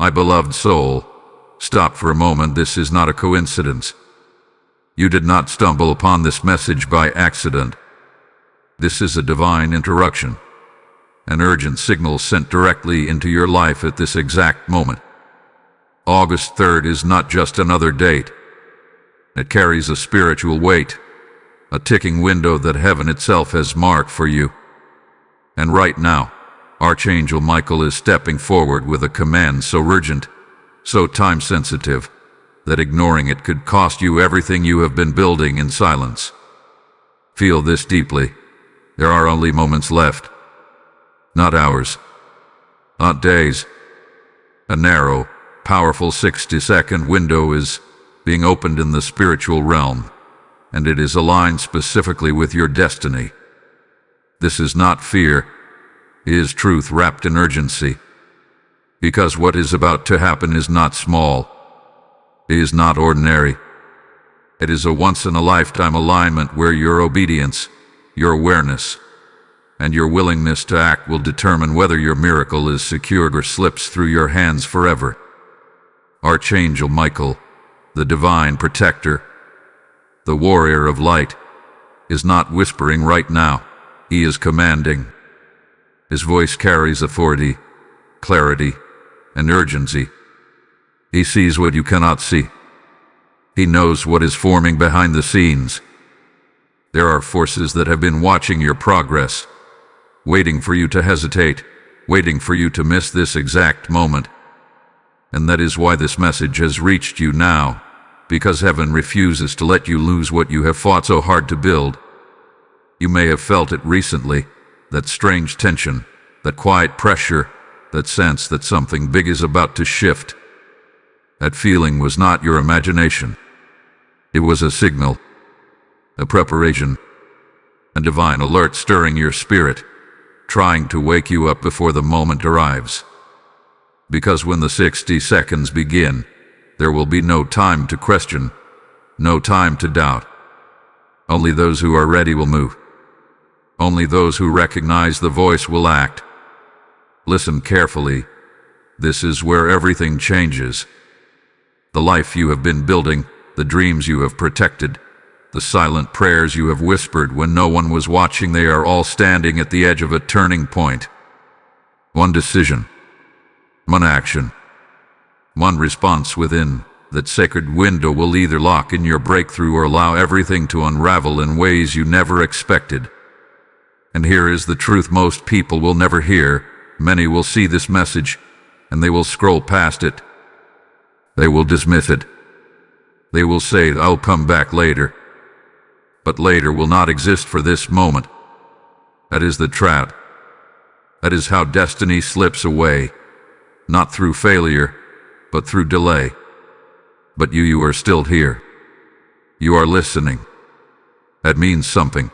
My beloved soul, stop for a moment. This is not a coincidence. You did not stumble upon this message by accident. This is a divine interruption, an urgent signal sent directly into your life at this exact moment. August 3rd is not just another date. It carries a spiritual weight, a ticking window that heaven itself has marked for you. And right now, Archangel Michael is stepping forward with a command so urgent, so time-sensitive, that ignoring it could cost you everything you have been building in silence. Feel this deeply. There are only moments left, not hours, not days. A narrow, powerful 60-second window is being opened in the spiritual realm, and it is aligned specifically with your destiny. This is not fear, it is truth wrapped in urgency. Because what is about to happen is not small, it is not ordinary. It is a once-in-a-lifetime alignment where your obedience, your awareness, and your willingness to act will determine whether your miracle is secured or slips through your hands forever. Archangel Michael, the divine protector, the warrior of light, is not whispering right now. He is commanding. His voice carries authority, clarity, and urgency. He sees what you cannot see. He knows what is forming behind the scenes. There are forces that have been watching your progress, waiting for you to hesitate, waiting for you to miss this exact moment. And that is why this message has reached you now, because heaven refuses to let you lose what you have fought so hard to build. You may have felt it recently, that strange tension, that quiet pressure, that sense that something big is about to shift. That feeling was not your imagination. It was a signal, a preparation, a divine alert stirring your spirit, trying to wake you up before the moment arrives. Because when the 60 seconds begin, there will be no time to question, no time to doubt. Only those who are ready will move. Only those who recognize the voice will act. Listen carefully. This is where everything changes. The life you have been building, the dreams you have protected, the silent prayers you have whispered when no one was watching, they are all standing at the edge of a turning point. One decision, one action, one response within that sacred window will either lock in your breakthrough or allow everything to unravel in ways you never expected. And here is the truth most people will never hear. Many will see this message, and they will scroll past it. They will dismiss it. They will say, "I'll come back later." But later will not exist for this moment. That is the trap. That is how destiny slips away, not through failure, but through delay. But you are still here. You are listening. That means something.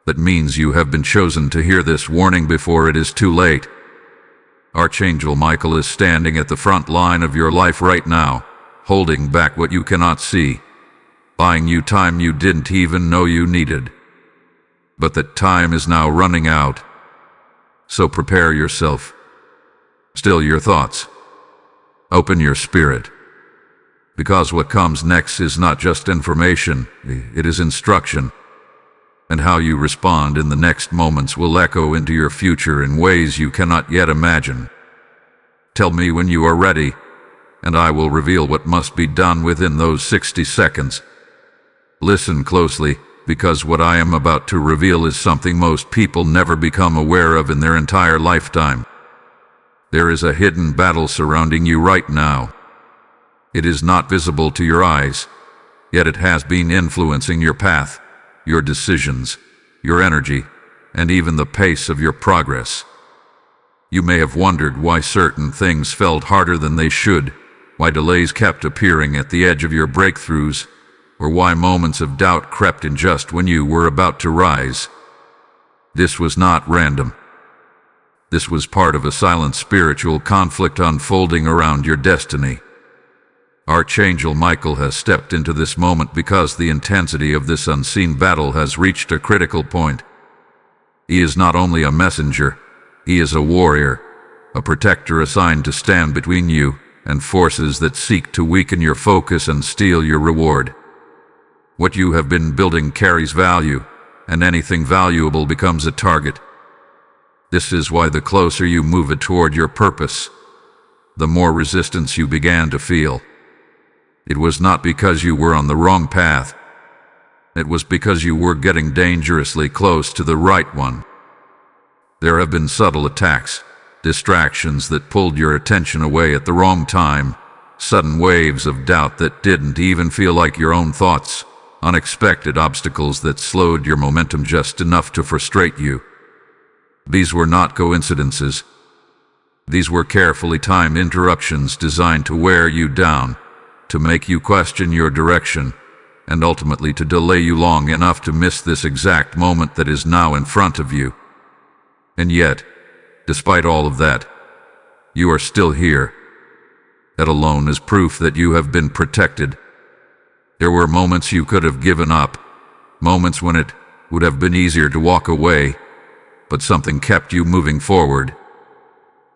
That means you have been chosen to hear this warning before it is too late. Archangel Michael is standing at the front line of your life right now, holding back what you cannot see, buying you time you didn't even know you needed. But that time is now running out. So prepare yourself. Still your thoughts. Open your spirit. Because what comes next is not just information, it is instruction. And how you respond in the next moments will echo into your future in ways you cannot yet imagine. Tell me when you are ready, and I will reveal what must be done within those 60 seconds. Listen closely, because what I am about to reveal is something most people never become aware of in their entire lifetime. There is a hidden battle surrounding you right now. It is not visible to your eyes, yet it has been influencing your path, your decisions, your energy, and even the pace of your progress. You may have wondered why certain things felt harder than they should, why delays kept appearing at the edge of your breakthroughs, or why moments of doubt crept in just when you were about to rise. This was not random. This was part of a silent spiritual conflict unfolding around your destiny. Archangel Michael has stepped into this moment because the intensity of this unseen battle has reached a critical point. He is not only a messenger, he is a warrior, a protector assigned to stand between you and forces that seek to weaken your focus and steal your reward. What you have been building carries value, and anything valuable becomes a target. This is why the closer you move it toward your purpose, the more resistance you began to feel. It was not because you were on the wrong path. It was because you were getting dangerously close to the right one. There have been subtle attacks, distractions that pulled your attention away at the wrong time, sudden waves of doubt that didn't even feel like your own thoughts, unexpected obstacles that slowed your momentum just enough to frustrate you. These were not coincidences. These were carefully timed interruptions designed to wear you down, to make you question your direction, and ultimately to delay you long enough to miss this exact moment that is now in front of you. And yet, despite all of that, you are still here. That alone is proof that you have been protected. There were moments you could have given up, moments when it would have been easier to walk away, but something kept you moving forward.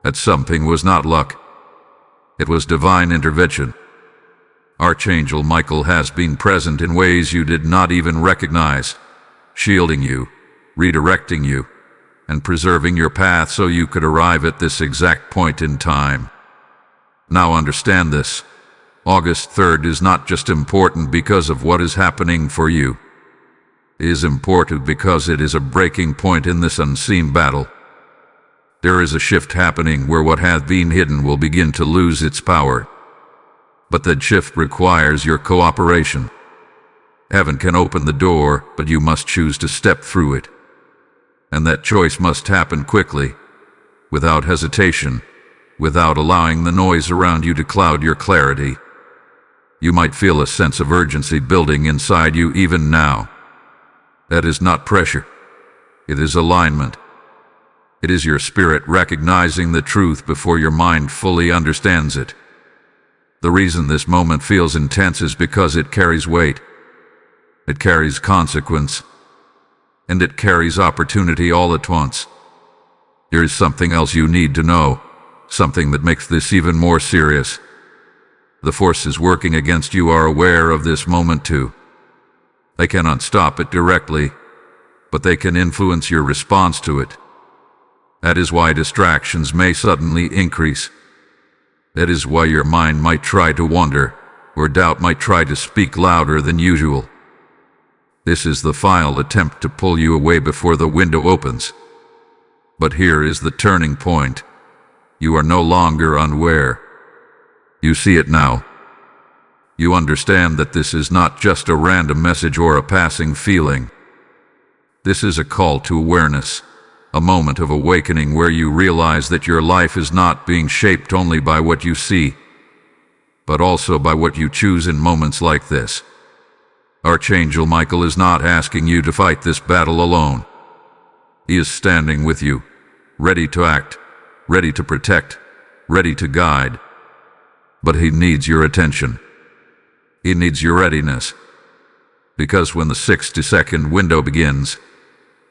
That something was not luck. It was divine intervention. Archangel Michael has been present in ways you did not even recognize, shielding you, redirecting you, and preserving your path so you could arrive at this exact point in time. Now understand this. August 3rd is not just important because of what is happening for you. It is important because it is a breaking point in this unseen battle. There is a shift happening where what has been hidden will begin to lose its power. But that shift requires your cooperation. Heaven can open the door, but you must choose to step through it. And that choice must happen quickly, without hesitation, without allowing the noise around you to cloud your clarity. You might feel a sense of urgency building inside you even now. That is not pressure. It is alignment. It is your spirit recognizing the truth before your mind fully understands it. The reason this moment feels intense is because it carries weight. It carries consequence. And it carries opportunity all at once. There is something else you need to know, something that makes this even more serious. The forces working against you are aware of this moment too. They cannot stop it directly, but they can influence your response to it. That is why distractions may suddenly increase. That is why your mind might try to wander, or doubt might try to speak louder than usual. This is the final attempt to pull you away before the window opens. But here is the turning point. You are no longer unaware. You see it now. You understand that this is not just a random message or a passing feeling. This is a call to awareness, a moment of awakening where you realize that your life is not being shaped only by what you see, but also by what you choose in moments like this. Archangel Michael is not asking you to fight this battle alone. He is standing with you, ready to act, ready to protect, ready to guide. But he needs your attention. He needs your readiness. Because when the 60-second window begins,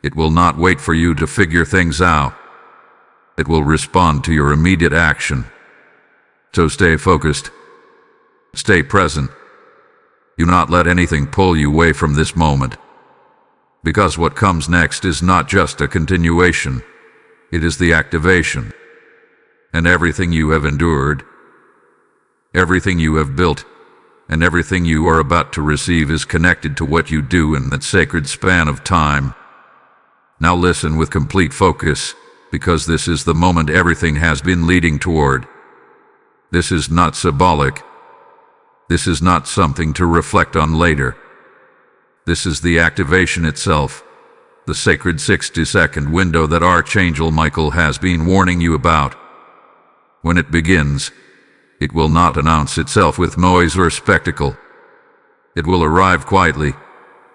it will not wait for you to figure things out. It will respond to your immediate action. So stay focused. Stay present. Do not let anything pull you away from this moment. Because what comes next is not just a continuation. It is the activation. And everything you have endured, everything you have built, and everything you are about to receive is connected to what you do in that sacred span of time. Now listen with complete focus, because this is the moment everything has been leading toward. This is not symbolic. This is not something to reflect on later. This is the activation itself, the sacred 60-second window that Archangel Michael has been warning you about. When it begins, it will not announce itself with noise or spectacle. It will arrive quietly,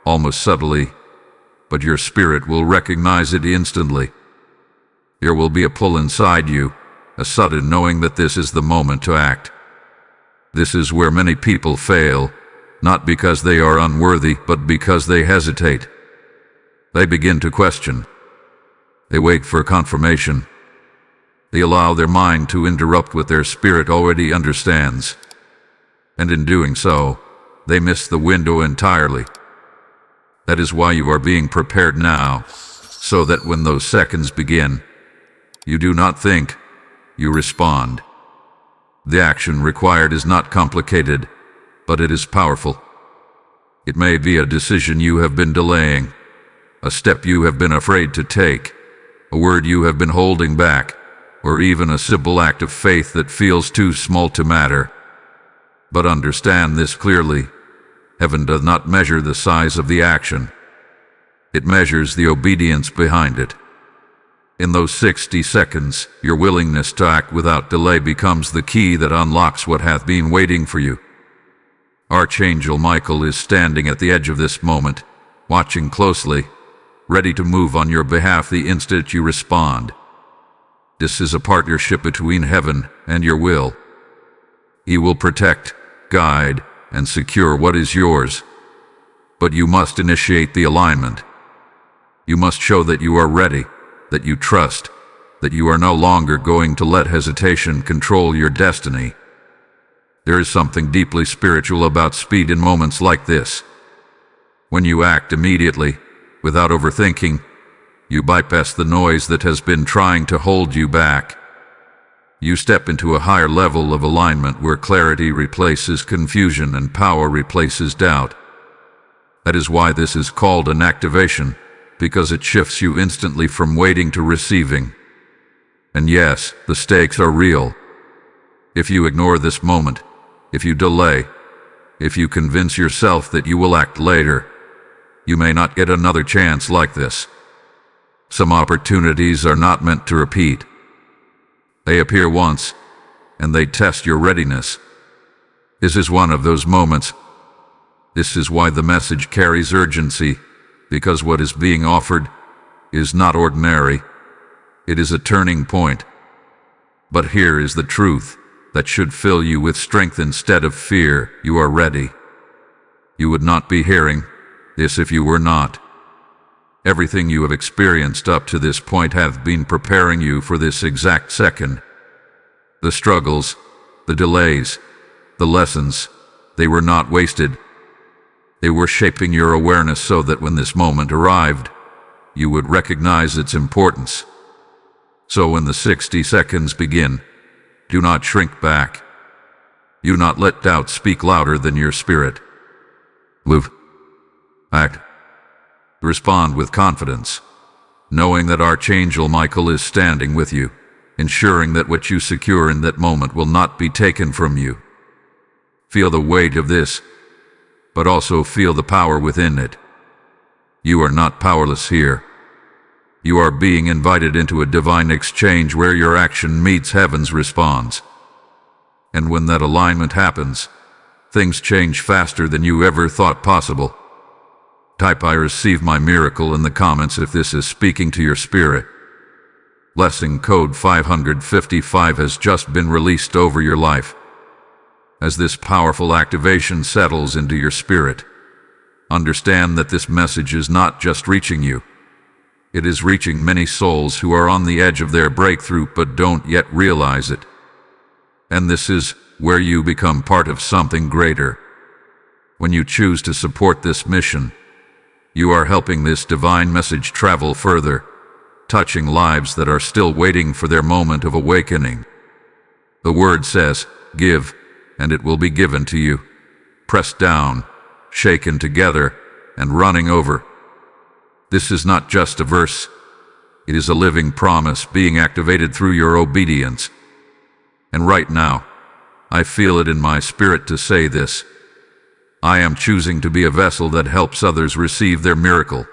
almost subtly, but your spirit will recognize it instantly. There will be a pull inside you, a sudden knowing that this is the moment to act. This is where many people fail, not because they are unworthy, but because they hesitate. They begin to question. They wait for confirmation. They allow their mind to interrupt what their spirit already understands. And in doing so, they miss the window entirely. That is why you are being prepared now, so that when those seconds begin, you do not think, you respond. The action required is not complicated, but it is powerful. It may be a decision you have been delaying, a step you have been afraid to take, a word you have been holding back, or even a simple act of faith that feels too small to matter. But understand this clearly. Heaven does not measure the size of the action. It measures the obedience behind it. In those 60 seconds, your willingness to act without delay becomes the key that unlocks what hath been waiting for you. Archangel Michael is standing at the edge of this moment, watching closely, ready to move on your behalf the instant you respond. This is a partnership between heaven and your will. He will protect, guide, and secure what is yours. But you must initiate the alignment. You must show that you are ready, that you trust, that you are no longer going to let hesitation control your destiny. There is something deeply spiritual about speed in moments like this. When you act immediately, without overthinking, you bypass the noise that has been trying to hold you back. You step into a higher level of alignment where clarity replaces confusion and power replaces doubt. That is why this is called an activation, because it shifts you instantly from waiting to receiving. And yes, the stakes are real. If you ignore this moment, if you delay, if you convince yourself that you will act later, you may not get another chance like this. Some opportunities are not meant to repeat. They appear once, and they test your readiness. This is one of those moments. This is why the message carries urgency, because what is being offered is not ordinary. It is a turning point. But here is the truth that should fill you with strength instead of fear. You are ready. You would not be hearing this if you were not. Everything you have experienced up to this point hath been preparing you for this exact second. The struggles, the delays, the lessons, they were not wasted. They were shaping your awareness so that when this moment arrived, you would recognize its importance. So when the 60 seconds begin, do not shrink back. Do not let doubt speak louder than your spirit. Live. Act. Respond with confidence, knowing that Archangel Michael is standing with you, ensuring that what you secure in that moment will not be taken from you. Feel the weight of this, but also feel the power within it. You are not powerless here. You are being invited into a divine exchange where your action meets heaven's response. And when that alignment happens, things change faster than you ever thought possible. Type "I receive my miracle" in the comments if this is speaking to your spirit. Blessing code 555 has just been released over your life. As this powerful activation settles into your spirit, understand that this message is not just reaching you. It is reaching many souls who are on the edge of their breakthrough but don't yet realize it. And this is where you become part of something greater. When you choose to support this mission, you are helping this divine message travel further, touching lives that are still waiting for their moment of awakening. The word says, "Give, and it will be given to you. Pressed down, shaken together, and running over." This is not just a verse. It is a living promise being activated through your obedience. And right now, I feel it in my spirit to say this. I am choosing to be a vessel that helps others receive their miracle.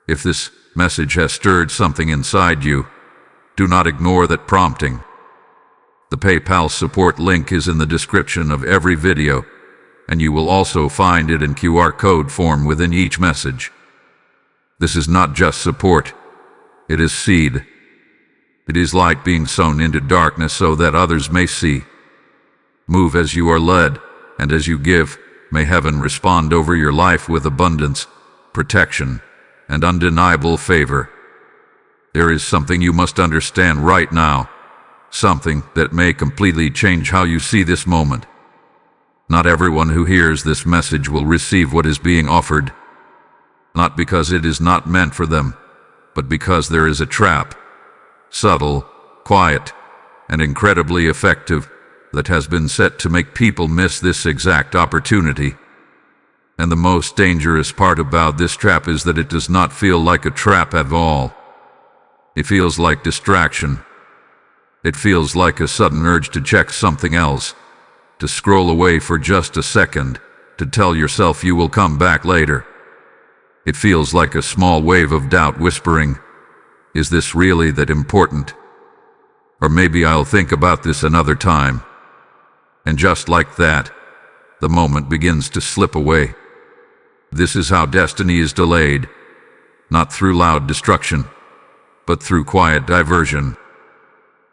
If this message has stirred something inside you, do not ignore that prompting. The PayPal support link is in the description of every video, and you will also find it in QR code form within each message. This is not just support, it is seed. It is light being sown into darkness so that others may see. Move as you are led, and as you give, may heaven respond over your life with abundance, protection, and undeniable favor. There is something you must understand right now, something that may completely change how you see this moment. Not everyone who hears this message will receive what is being offered, not because it is not meant for them, but because there is a trap, subtle, quiet, and incredibly effective, that has been set to make people miss this exact opportunity. And the most dangerous part about this trap is that it does not feel like a trap at all. It feels like distraction. It feels like a sudden urge to check something else, to scroll away for just a second, to tell yourself you will come back later. It feels like a small wave of doubt whispering, "Is this really that important? Or maybe I'll think about this another time." And just like that, the moment begins to slip away. This is how destiny is delayed, not through loud destruction, but through quiet diversion.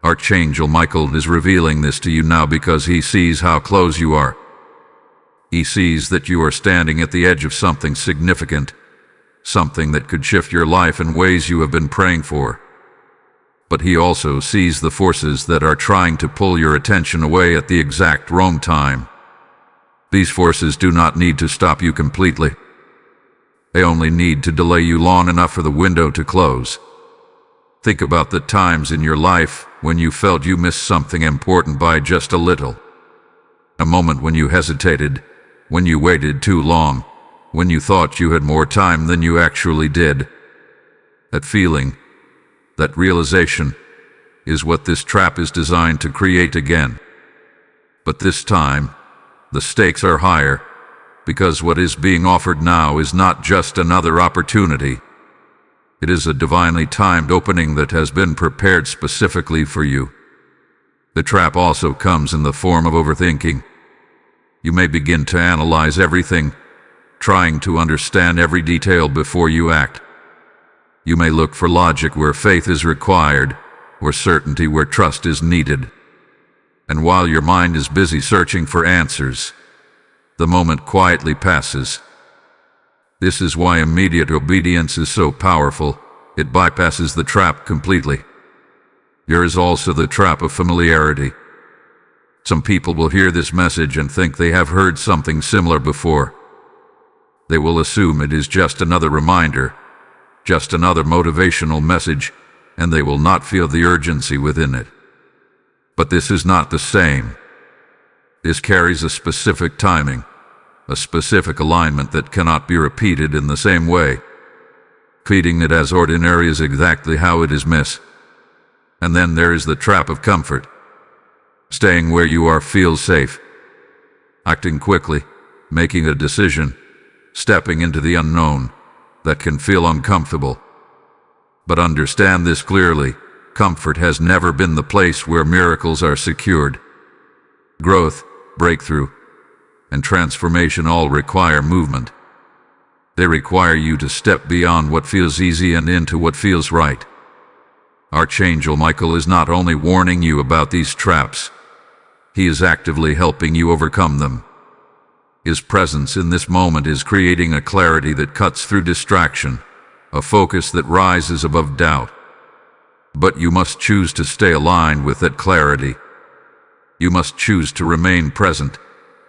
Archangel Michael is revealing this to you now because he sees how close you are. He sees that you are standing at the edge of something significant, something that could shift your life in ways you have been praying for. But he also sees the forces that are trying to pull your attention away at the exact wrong time. These forces do not need to stop you completely. They only need to delay you long enough for the window to close. Think about the times in your life when you felt you missed something important by just a little. A moment when you hesitated, when you waited too long, when you thought you had more time than you actually did. That feeling, that realization, is what this trap is designed to create again. But this time, the stakes are higher, because what is being offered now is not just another opportunity. It is a divinely timed opening that has been prepared specifically for you. The trap also comes in the form of overthinking. You may begin to analyze everything, trying to understand every detail before you act. You may look for logic where faith is required, or certainty where trust is needed. And while your mind is busy searching for answers, the moment quietly passes. This is why immediate obedience is so powerful. It bypasses the trap completely. There is also the trap of familiarity. Some people will hear this message and think they have heard something similar before. They will assume it is just another reminder, just another motivational message, and they will not feel the urgency within it. But this is not the same. This carries a specific timing, a specific alignment that cannot be repeated in the same way. Treating it as ordinary is exactly how it is missed. And then there is the trap of comfort. Staying where you are feels safe. Acting quickly, making a decision, stepping into the unknown, that can feel uncomfortable. But understand this clearly, comfort has never been the place where miracles are secured. Growth, breakthrough, and transformation all require movement. They require you to step beyond what feels easy and into what feels right. Archangel Michael is not only warning you about these traps, he is actively helping you overcome them. His presence in this moment is creating a clarity that cuts through distraction, a focus that rises above doubt. But you must choose to stay aligned with that clarity. You must choose to remain present,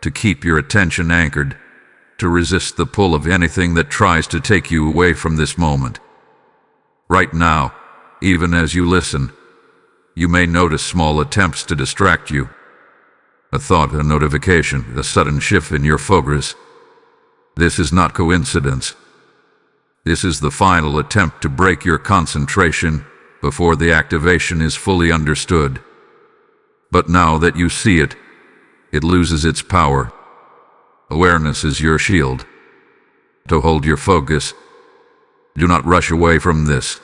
to keep your attention anchored, to resist the pull of anything that tries to take you away from this moment. Right now, even as you listen, you may notice small attempts to distract you. A thought, a notification, a sudden shift in your focus. This is not coincidence. This is the final attempt to break your concentration before the activation is fully understood. But now that you see it, it loses its power. Awareness is your shield. To hold your focus, do not rush away from this.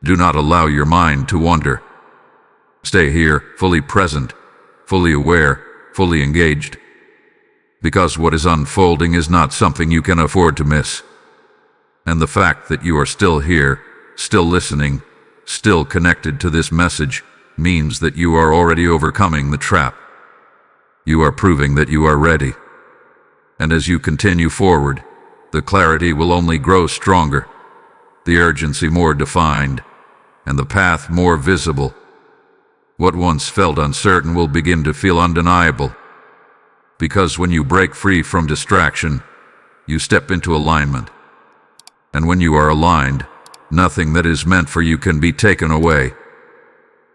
Do not allow your mind to wander. Stay here, fully present, fully aware, fully engaged. Because what is unfolding is not something you can afford to miss. And the fact that you are still here, still listening, still connected to this message, means that you are already overcoming the trap. You are proving that you are ready. And as you continue forward, the clarity will only grow stronger, the urgency more defined, and the path more visible. What once felt uncertain will begin to feel undeniable. Because when you break free from distraction, you step into alignment. And when you are aligned, nothing that is meant for you can be taken away.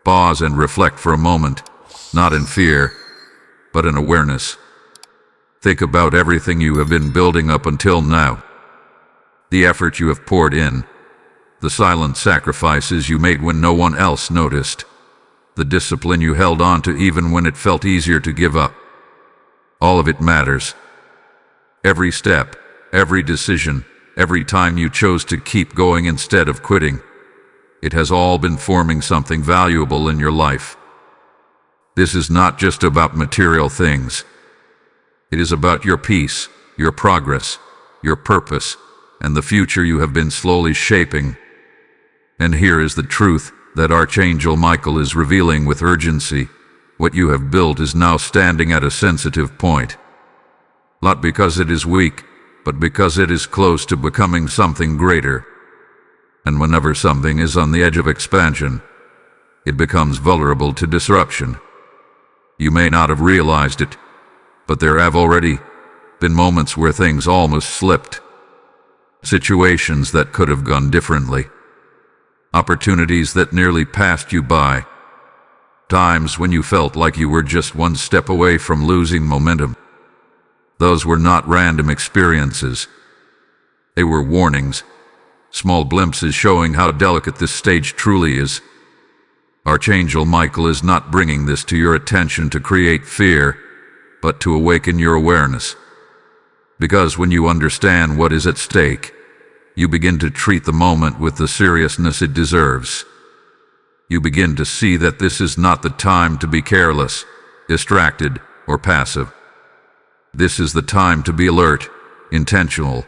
Pause and reflect for a moment, not in fear, but in awareness. Think about everything you have been building up until now. The effort you have poured in, the silent sacrifices you made when no one else noticed, the discipline you held on to even when it felt easier to give up. All of it matters. Every step, every decision, every time you chose to keep going instead of quitting, it has all been forming something valuable in your life. This is not just about material things. It is about your peace, your progress, your purpose, and the future you have been slowly shaping. And here is the truth that Archangel Michael is revealing with urgency. What you have built is now standing at a sensitive point. Not because it is weak, but because it is close to becoming something greater. And whenever something is on the edge of expansion, it becomes vulnerable to disruption. You may not have realized it, but there have already been moments where things almost slipped. Situations that could have gone differently. Opportunities that nearly passed you by. Times when you felt like you were just one step away from losing momentum. Those were not random experiences. They were warnings, small glimpses showing how delicate this stage truly is. Archangel Michael is not bringing this to your attention to create fear, but to awaken your awareness. Because when you understand what is at stake, you begin to treat the moment with the seriousness it deserves. You begin to see that this is not the time to be careless, distracted, or passive. This is the time to be alert, intentional,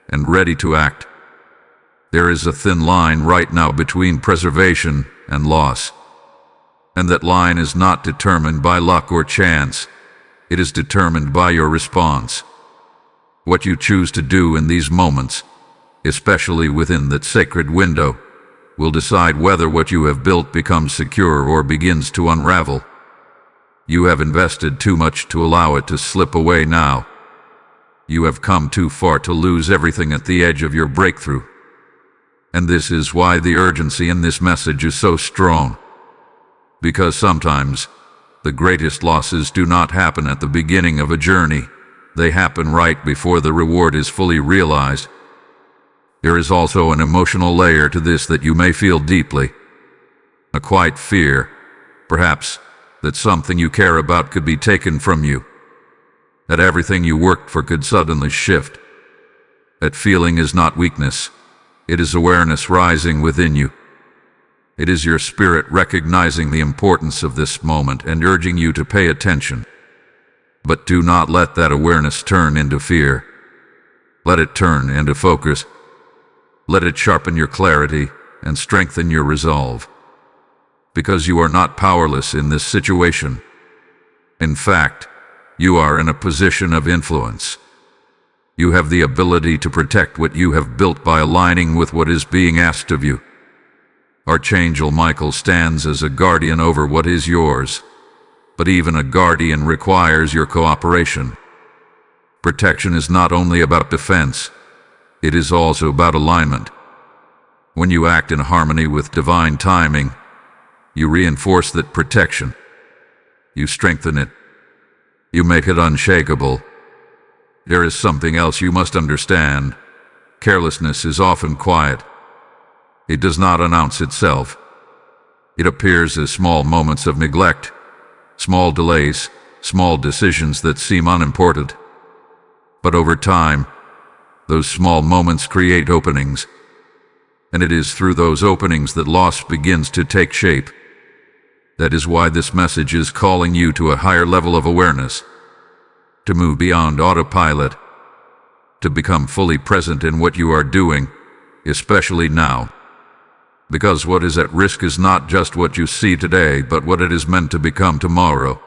and ready to act. There is a thin line right now between preservation and loss. And that line is not determined by luck or chance. It is determined by your response. What you choose to do in these moments, especially within that sacred window, will decide whether what you have built becomes secure or begins to unravel. You have invested too much to allow it to slip away now. You have come too far to lose everything at the edge of your breakthrough. And this is why the urgency in this message is so strong. Because sometimes, the greatest losses do not happen at the beginning of a journey. They happen right before the reward is fully realized. There is also an emotional layer to this that you may feel deeply. A quiet fear, perhaps, that something you care about could be taken from you. That everything you worked for could suddenly shift. That feeling is not weakness. It is awareness rising within you. It is your spirit recognizing the importance of this moment and urging you to pay attention. But do not let that awareness turn into fear. Let it turn into focus. Let it sharpen your clarity and strengthen your resolve. Because you are not powerless in this situation. In fact, you are in a position of influence. You have the ability to protect what you have built by aligning with what is being asked of you. Archangel Michael stands as a guardian over what is yours. But even a guardian requires your cooperation. Protection is not only about defense. It is also about alignment. When you act in harmony with divine timing, you reinforce that protection. You strengthen it. You make it unshakable. There is something else you must understand. Carelessness is often quiet. It does not announce itself. It appears as small moments of neglect, small delays, small decisions that seem unimportant. But over time, those small moments create openings. And it is through those openings that loss begins to take shape. That is why this message is calling you to a higher level of awareness. To move beyond autopilot. To become fully present in what you are doing, especially now. Because what is at risk is not just what you see today, but what it is meant to become tomorrow.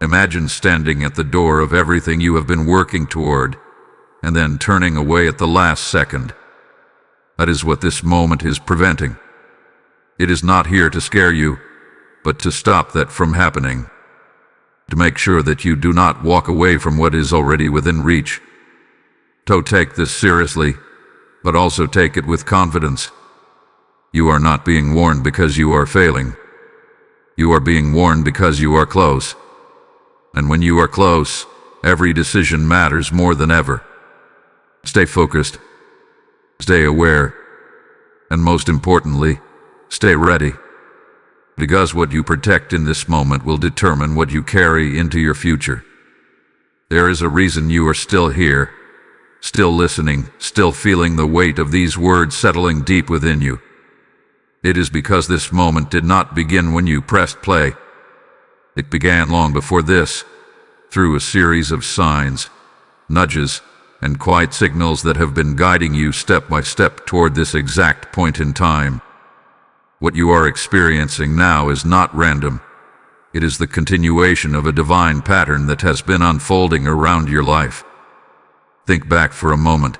Imagine standing at the door of everything you have been working toward, and then turning away at the last second. That is what this moment is preventing. It is not here to scare you, but to stop that from happening. To make sure that you do not walk away from what is already within reach. So take this seriously, but also take it with confidence. You are not being warned because you are failing. You are being warned because you are close. And when you are close, every decision matters more than ever. Stay focused. Stay aware. And most importantly, stay ready. Because what you protect in this moment will determine what you carry into your future. There is a reason you are still here, still listening, still feeling the weight of these words settling deep within you. It is because this moment did not begin when you pressed play. It began long before this, through a series of signs, nudges, and quiet signals that have been guiding you step by step toward this exact point in time. What you are experiencing now is not random. It is the continuation of a divine pattern that has been unfolding around your life. Think back for a moment.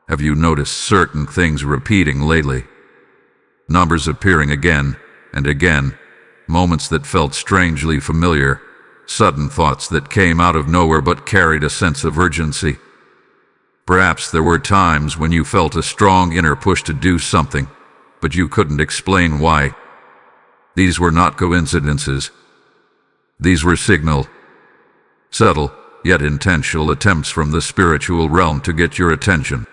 Have you noticed certain things repeating lately? Numbers appearing again and again, moments that felt strangely familiar, sudden thoughts that came out of nowhere but carried a sense of urgency. Perhaps there were times when you felt a strong inner push to do something, but you couldn't explain why. These were not coincidences. These were subtle, yet intentional attempts from the spiritual realm to get your attention.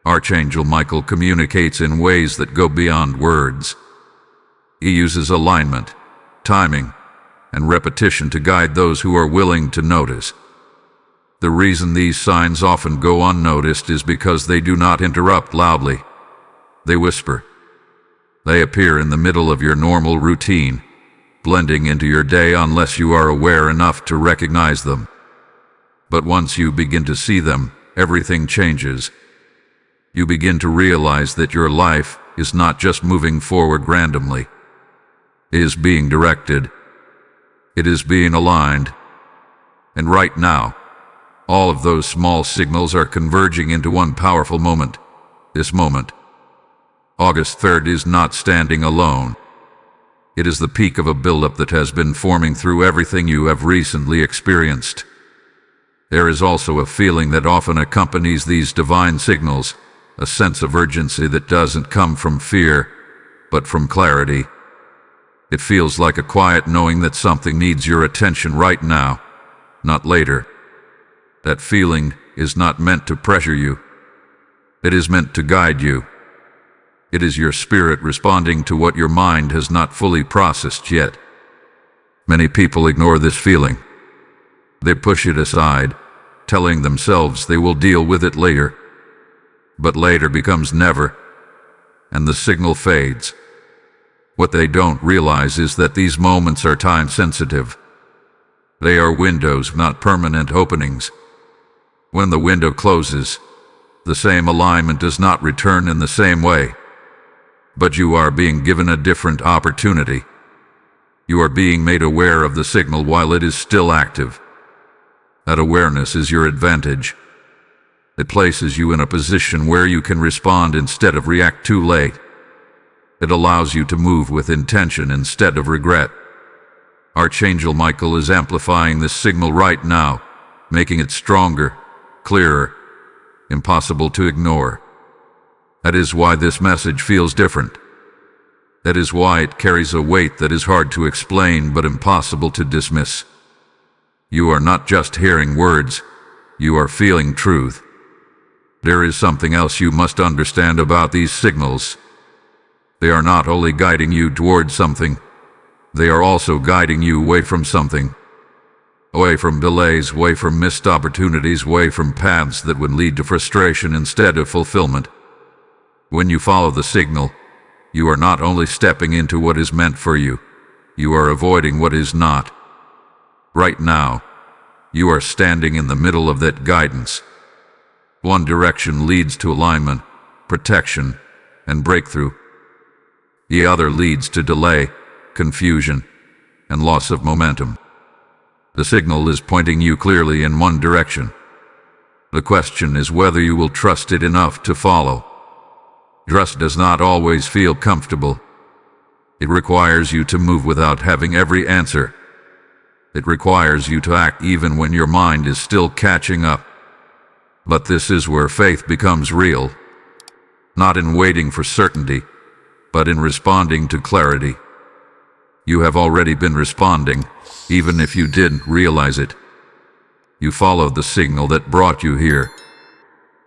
Archangel Michael communicates in ways that go beyond words. He uses alignment, timing, and repetition to guide those who are willing to notice. The reason these signs often go unnoticed is because they do not interrupt loudly. They whisper. They appear in the middle of your normal routine, blending into your day unless you are aware enough to recognize them. But once you begin to see them, everything changes. You begin to realize that your life is not just moving forward randomly. It is being directed. It is being aligned. And right now, all of those small signals are converging into one powerful moment. This moment, August 3rd, is not standing alone. It is the peak of a buildup that has been forming through everything you have recently experienced. There is also a feeling that often accompanies these divine signals, a sense of urgency that doesn't come from fear, but from clarity. It feels like a quiet knowing that something needs your attention right now, not later. That feeling is not meant to pressure you. It is meant to guide you. It is your spirit responding to what your mind has not fully processed yet. Many people ignore this feeling. They push it aside, telling themselves they will deal with it later. But later becomes never, and the signal fades. What they don't realize is that these moments are time-sensitive. They are windows, not permanent openings. When the window closes, the same alignment does not return in the same way. But you are being given a different opportunity. You are being made aware of the signal while it is still active. That awareness is your advantage. It places you in a position where you can respond instead of react too late. It allows you to move with intention instead of regret. Archangel Michael is amplifying this signal right now, making it stronger, clearer, impossible to ignore. That is why this message feels different. That is why it carries a weight that is hard to explain but impossible to dismiss. You are not just hearing words, you are feeling truth. There is something else you must understand about these signals. They are not only guiding you towards something, they are also guiding you away from something. Away from delays, away from missed opportunities, away from paths that would lead to frustration instead of fulfillment. When you follow the signal, you are not only stepping into what is meant for you, you are avoiding what is not. Right now, you are standing in the middle of that guidance. One direction leads to alignment, protection, and breakthrough. The other leads to delay, confusion, and loss of momentum. The signal is pointing you clearly in one direction. The question is whether you will trust it enough to follow. Trust does not always feel comfortable, It requires you to move without having every answer. It requires you to act even when your mind is still catching up. But this is where faith becomes real, not in waiting for certainty, but in responding to clarity. You have already been responding, even if you didn't realize it. You followed the signal that brought you here.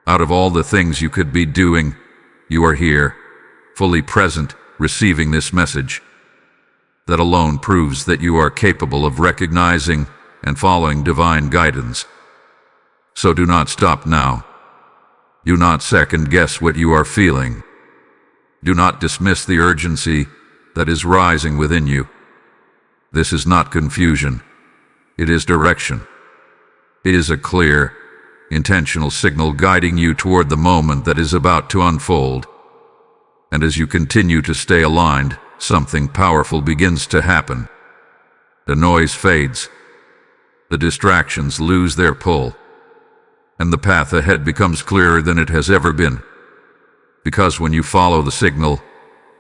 Out of all the things you could be doing, you are here, fully present, receiving this message. That alone proves that you are capable of recognizing and following divine guidance. So do not stop now. Do not second-guess what you are feeling. Do not dismiss the urgency that is rising within you. This is not confusion. It is direction. It is a clear, intentional signal guiding you toward the moment that is about to unfold. And as you continue to stay aligned, something powerful begins to happen. The noise fades. The distractions lose their pull. And the path ahead becomes clearer than it has ever been. Because when you follow the signal,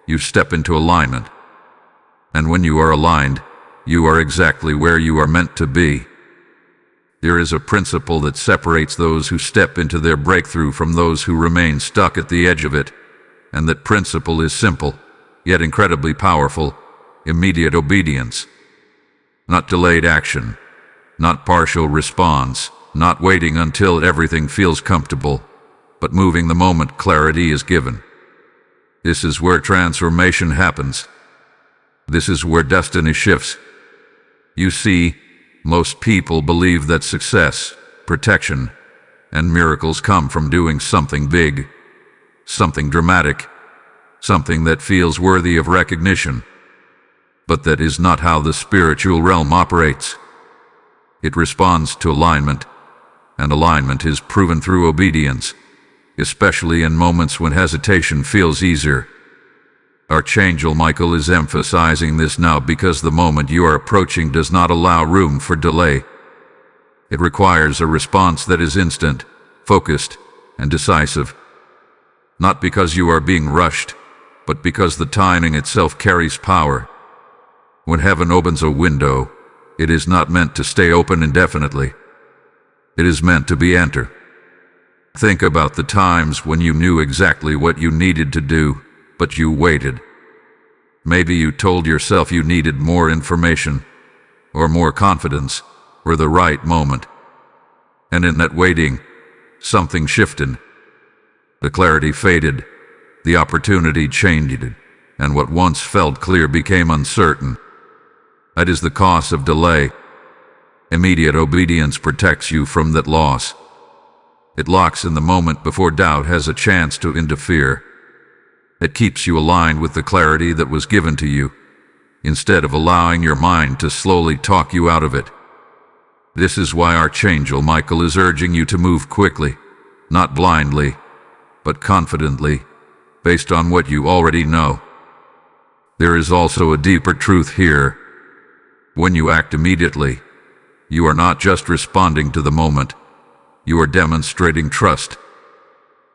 you step into alignment. And when you are aligned, you are exactly where you are meant to be. There is a principle that separates those who step into their breakthrough from those who remain stuck at the edge of it. And that principle is simple, yet incredibly powerful: immediate obedience. Not delayed action, not partial response, not waiting until everything feels comfortable, but moving the moment clarity is given. This is where transformation happens. This is where destiny shifts. You see, most people believe that success, protection, and miracles come from doing something big, something dramatic, something that feels worthy of recognition. But that is not how the spiritual realm operates. It responds to alignment, and alignment is proven through obedience, especially in moments when hesitation feels easier. Archangel Michael is emphasizing this now because the moment you are approaching does not allow room for delay. It requires a response that is instant, focused, and decisive. Not because you are being rushed, but because the timing itself carries power. When heaven opens a window, it is not meant to stay open indefinitely. It is meant to be entered. Think about the times when you knew exactly what you needed to do, but you waited. Maybe you told yourself you needed more information, or more confidence, or the right moment. And in that waiting, something shifted. The clarity faded, the opportunity changed, and what once felt clear became uncertain. That is the cost of delay. Immediate obedience protects you from that loss. It locks in the moment before doubt has a chance to interfere. It keeps you aligned with the clarity that was given to you, instead of allowing your mind to slowly talk you out of it. This is why Archangel Michael is urging you to move quickly, not blindly, but confidently, based on what you already know. There is also a deeper truth here. When you act immediately, you are not just responding to the moment. You are demonstrating trust.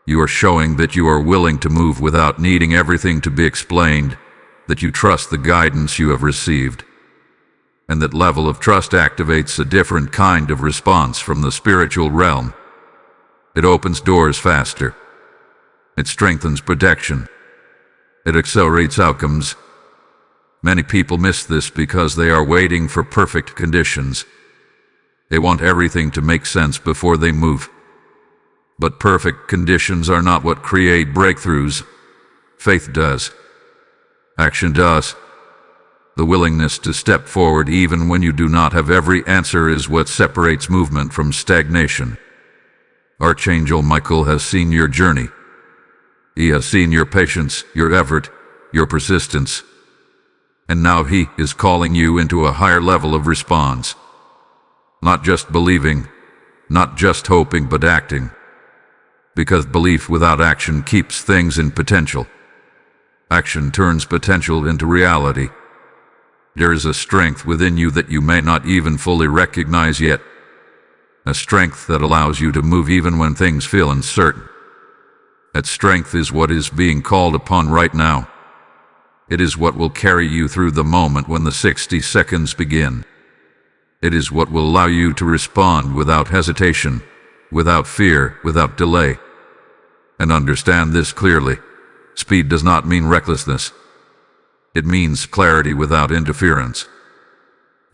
You are showing that you are willing to move without needing everything to be explained, that you trust the guidance you have received. And that level of trust activates a different kind of response from the spiritual realm. It opens doors faster. It strengthens protection. It accelerates outcomes. Many people miss this because they are waiting for perfect conditions. They want everything to make sense before they move. But perfect conditions are not what create breakthroughs. Faith does. Action does. The willingness to step forward even when you do not have every answer is what separates movement from stagnation. Archangel Michael has seen your journey. He has seen your patience, your effort, your persistence. And now he is calling you into a higher level of response. Not just believing, not just hoping, but acting. Because belief without action keeps things in potential. Action turns potential into reality. There is a strength within you that you may not even fully recognize yet. A strength that allows you to move even when things feel uncertain. That strength is what is being called upon right now. It is what will carry you through the moment when the 60 seconds begin. It is what will allow you to respond without hesitation, without fear, without delay. And understand this clearly. Speed does not mean recklessness. It means clarity without interference.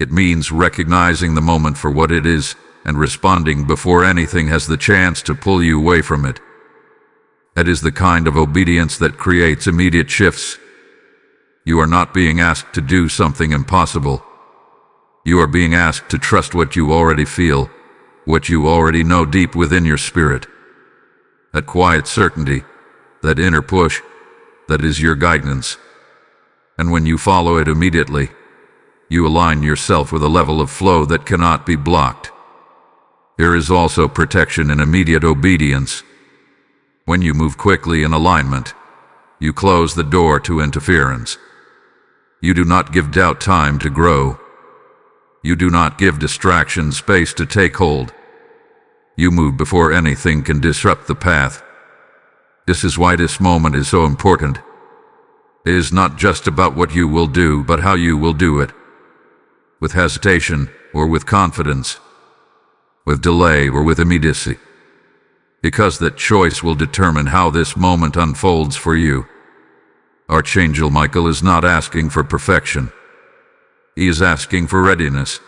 It means recognizing the moment for what it is and responding before anything has the chance to pull you away from it. That is the kind of obedience that creates immediate shifts. You are not being asked to do something impossible. You are being asked to trust what you already feel, what you already know deep within your spirit. That quiet certainty, that inner push, that is your guidance. And when you follow it immediately, you align yourself with a level of flow that cannot be blocked. There is also protection in immediate obedience. When you move quickly in alignment, you close the door to interference. You do not give doubt time to grow. You do not give distraction space to take hold. You move before anything can disrupt the path. This is why this moment is so important. It is not just about what you will do, but how you will do it. With hesitation or with confidence. With delay or with immediacy. Because that choice will determine how this moment unfolds for you. Archangel Michael is not asking for perfection. He is asking for readiness.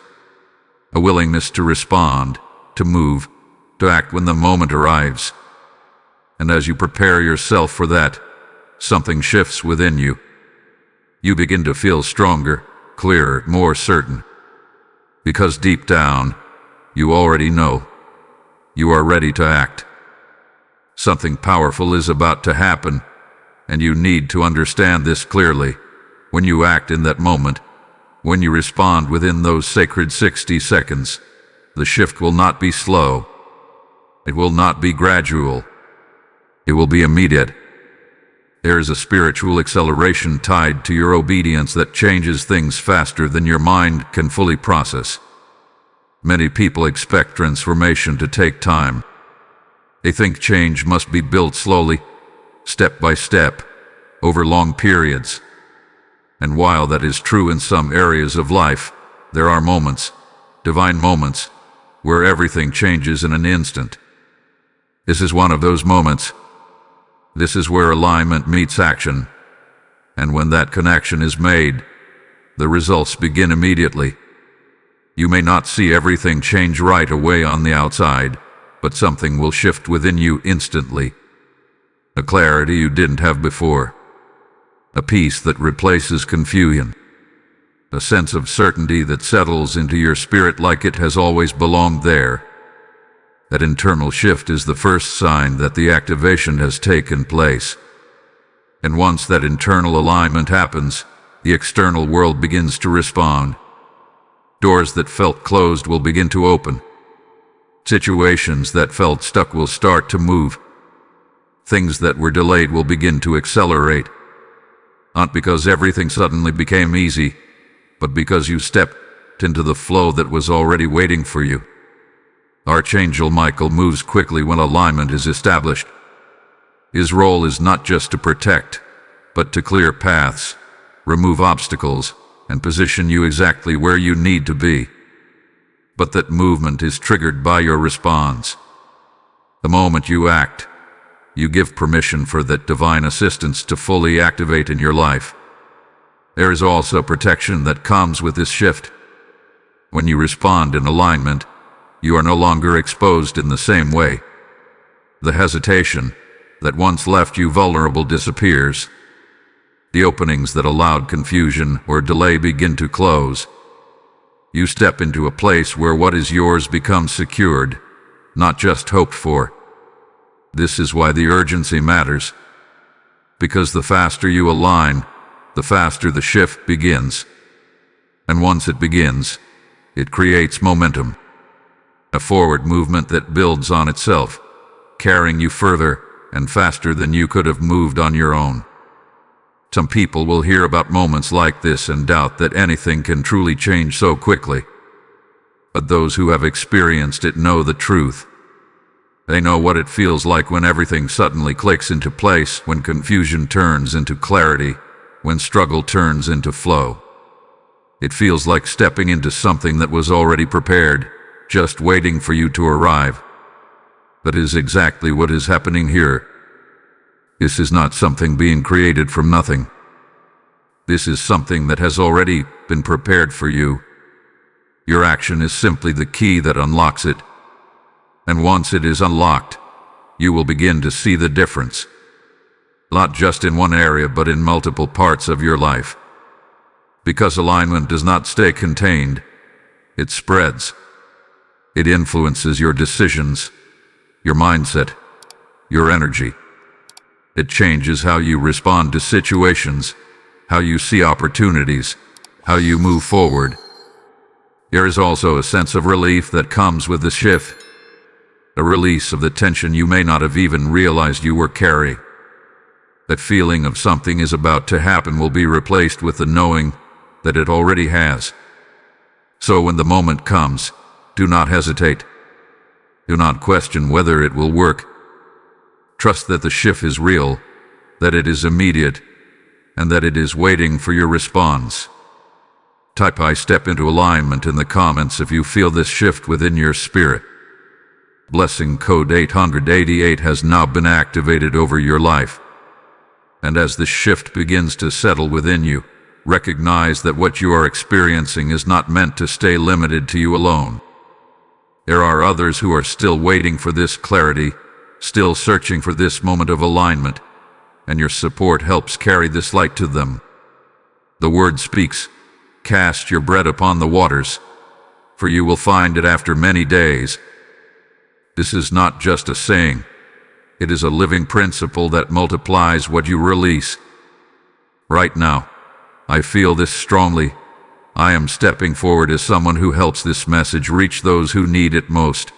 A willingness to respond, to move, to act when the moment arrives. And as you prepare yourself for that, something shifts within you. You begin to feel stronger, clearer, more certain. Because deep down, you already know. You are ready to act. Something powerful is about to happen, and you need to understand this clearly. When you act in that moment, when you respond within those sacred 60 seconds, the shift will not be slow. It will not be gradual. It will be immediate. There is a spiritual acceleration tied to your obedience that changes things faster than your mind can fully process. Many people expect transformation to take time. They think change must be built slowly, step by step, over long periods. And while that is true in some areas of life, there are moments, divine moments, where everything changes in an instant. This is one of those moments. This is where alignment meets action. And when that connection is made, the results begin immediately. You may not see everything change right away on the outside, but something will shift within you instantly. A clarity you didn't have before. A peace that replaces confusion. A sense of certainty that settles into your spirit like it has always belonged there. That internal shift is the first sign that the activation has taken place. And once that internal alignment happens, the external world begins to respond. Doors that felt closed will begin to open. Situations that felt stuck will start to move. Things that were delayed will begin to accelerate. Not because everything suddenly became easy, but because you stepped into the flow that was already waiting for you. Archangel Michael moves quickly when alignment is established. His role is not just to protect, but to clear paths, remove obstacles, and position you exactly where you need to be. But that movement is triggered by your response. The moment you act, you give permission for that divine assistance to fully activate in your life. There is also protection that comes with this shift. When you respond in alignment, you are no longer exposed in the same way. The hesitation that once left you vulnerable disappears. The openings that allowed confusion or delay begin to close. You step into a place where what is yours becomes secured, not just hoped for. This is why the urgency matters. Because the faster you align, the faster the shift begins. And once it begins, it creates momentum. A forward movement that builds on itself, carrying you further and faster than you could have moved on your own. Some people will hear about moments like this and doubt that anything can truly change so quickly. But those who have experienced it know the truth. They know what it feels like when everything suddenly clicks into place, when confusion turns into clarity, when struggle turns into flow. It feels like stepping into something that was already prepared, just waiting for you to arrive. That is exactly what is happening here. This is not something being created from nothing. This is something that has already been prepared for you. Your action is simply the key that unlocks it. And once it is unlocked, you will begin to see the difference. Not just in one area, but in multiple parts of your life. Because alignment does not stay contained, it spreads. It influences your decisions, your mindset, your energy. It changes how you respond to situations, how you see opportunities, how you move forward. There is also a sense of relief that comes with the shift, a release of the tension you may not have even realized you were carrying. That feeling of something is about to happen will be replaced with the knowing that it already has. So when the moment comes, do not hesitate. Do not question whether it will work. Trust that the shift is real, that it is immediate, and that it is waiting for your response. Type "I step into alignment" in the comments if you feel this shift within your spirit. Blessing code 888 has now been activated over your life. And as the shift begins to settle within you, recognize that what you are experiencing is not meant to stay limited to you alone. There are others who are still waiting for this clarity, still searching for this moment of alignment, and your support helps carry this light to them. The word speaks, "Cast your bread upon the waters, for you will find it after many days." This is not just a saying. It is a living principle that multiplies what you release. Right now, I feel this strongly. I am stepping forward as someone who helps this message reach those who need it most.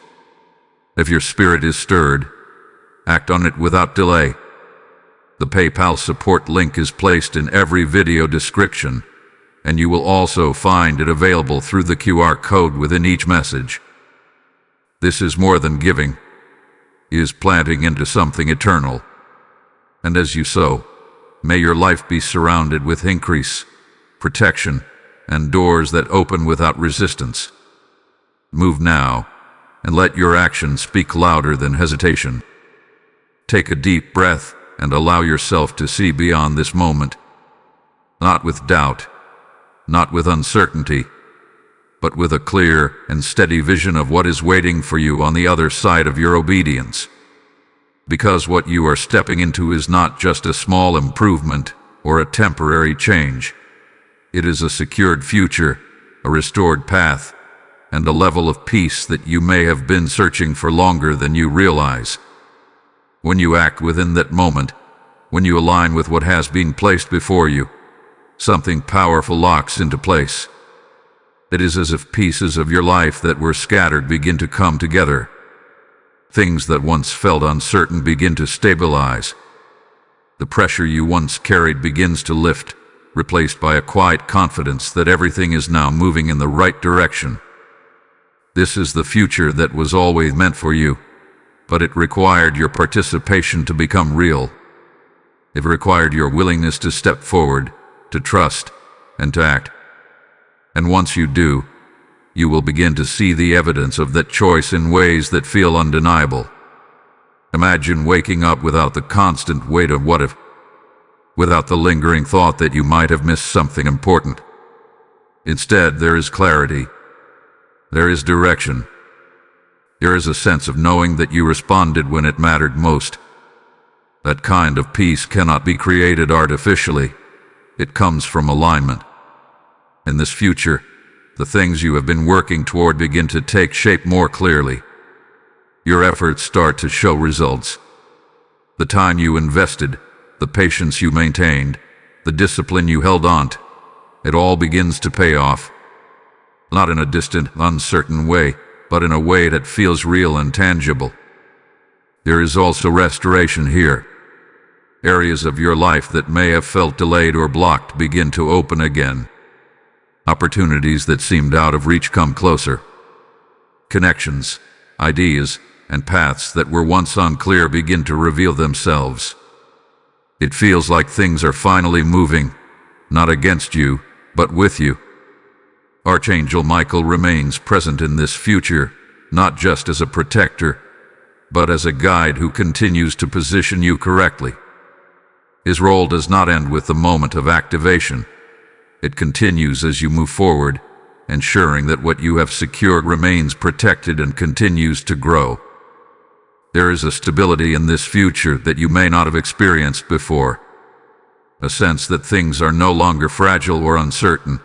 If your spirit is stirred, act on it without delay. The PayPal support link is placed in every video description, and you will also find it available through the QR code within each message. This is more than giving. It is planting into something eternal. And as you sow, may your life be surrounded with increase, protection, and doors that open without resistance. Move now, and let your actions speak louder than hesitation. Take a deep breath and allow yourself to see beyond this moment. Not with doubt, not with uncertainty, but with a clear and steady vision of what is waiting for you on the other side of your obedience. Because what you are stepping into is not just a small improvement or a temporary change. It is a secured future, a restored path, and a level of peace that you may have been searching for longer than you realize. When you act within that moment, when you align with what has been placed before you, something powerful locks into place. It is as if pieces of your life that were scattered begin to come together. Things that once felt uncertain begin to stabilize. The pressure you once carried begins to lift, replaced by a quiet confidence that everything is now moving in the right direction. This is the future that was always meant for you, but it required your participation to become real. It required your willingness to step forward, to trust, and to act. And once you do, you will begin to see the evidence of that choice in ways that feel undeniable. Imagine waking up without the constant weight of what if, without the lingering thought that you might have missed something important. Instead, there is clarity. There is direction. There is a sense of knowing that you responded when it mattered most. That kind of peace cannot be created artificially. It comes from alignment. In this future, the things you have been working toward begin to take shape more clearly. Your efforts start to show results. The time you invested, the patience you maintained, the discipline you held on to, it all begins to pay off. Not in a distant, uncertain way, but in a way that feels real and tangible. There is also restoration here. Areas of your life that may have felt delayed or blocked begin to open again. Opportunities that seemed out of reach come closer. Connections, ideas, and paths that were once unclear begin to reveal themselves. It feels like things are finally moving, not against you, but with you. Archangel Michael remains present in this future, not just as a protector, but as a guide who continues to position you correctly. His role does not end with the moment of activation. It continues as you move forward, ensuring that what you have secured remains protected and continues to grow. There is a stability in this future that you may not have experienced before, a sense that things are no longer fragile or uncertain,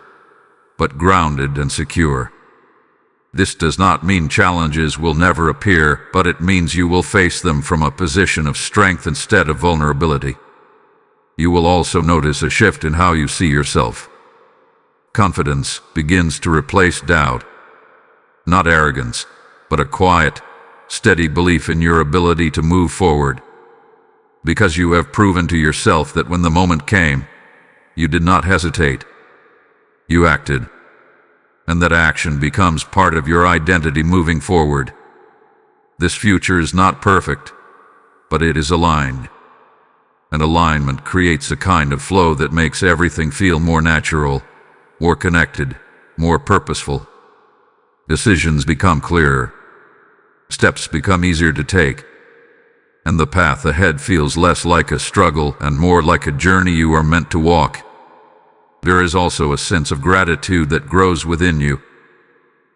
but grounded and secure. This does not mean challenges will never appear, but it means you will face them from a position of strength instead of vulnerability. You will also notice a shift in how you see yourself. Confidence begins to replace doubt. Not arrogance, but a quiet, steady belief in your ability to move forward. Because you have proven to yourself that when the moment came, you did not hesitate. You acted. And that action becomes part of your identity moving forward. This future is not perfect, but it is aligned. And alignment creates a kind of flow that makes everything feel more natural, more connected, more purposeful. Decisions become clearer. Steps become easier to take. And the path ahead feels less like a struggle and more like a journey you are meant to walk. There is also a sense of gratitude that grows within you,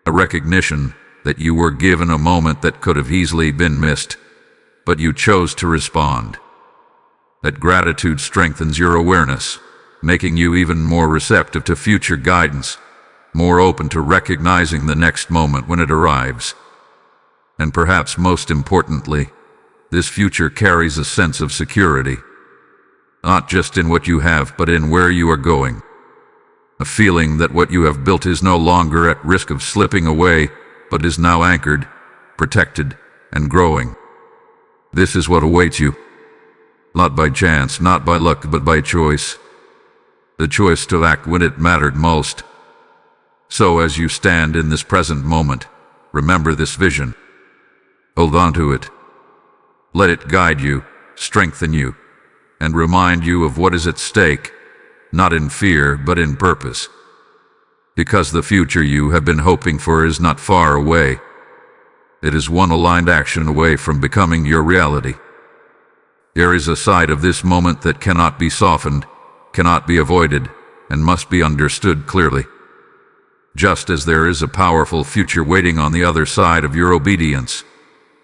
a recognition that you were given a moment that could have easily been missed, but you chose to respond. That gratitude strengthens your awareness, making you even more receptive to future guidance, more open to recognizing the next moment when it arrives. And perhaps most importantly, this future carries a sense of security, not just in what you have, but in where you are going. A feeling that what you have built is no longer at risk of slipping away, but is now anchored, protected, and growing. This is what awaits you. Not by chance, not by luck, but by choice. The choice to act when it mattered most. So as you stand in this present moment, remember this vision. Hold on to it. Let it guide you, strengthen you, and remind you of what is at stake. Not in fear, but in purpose. Because the future you have been hoping for is not far away. It is one aligned action away from becoming your reality. There is a side of this moment that cannot be softened, cannot be avoided, and must be understood clearly. Just as there is a powerful future waiting on the other side of your obedience,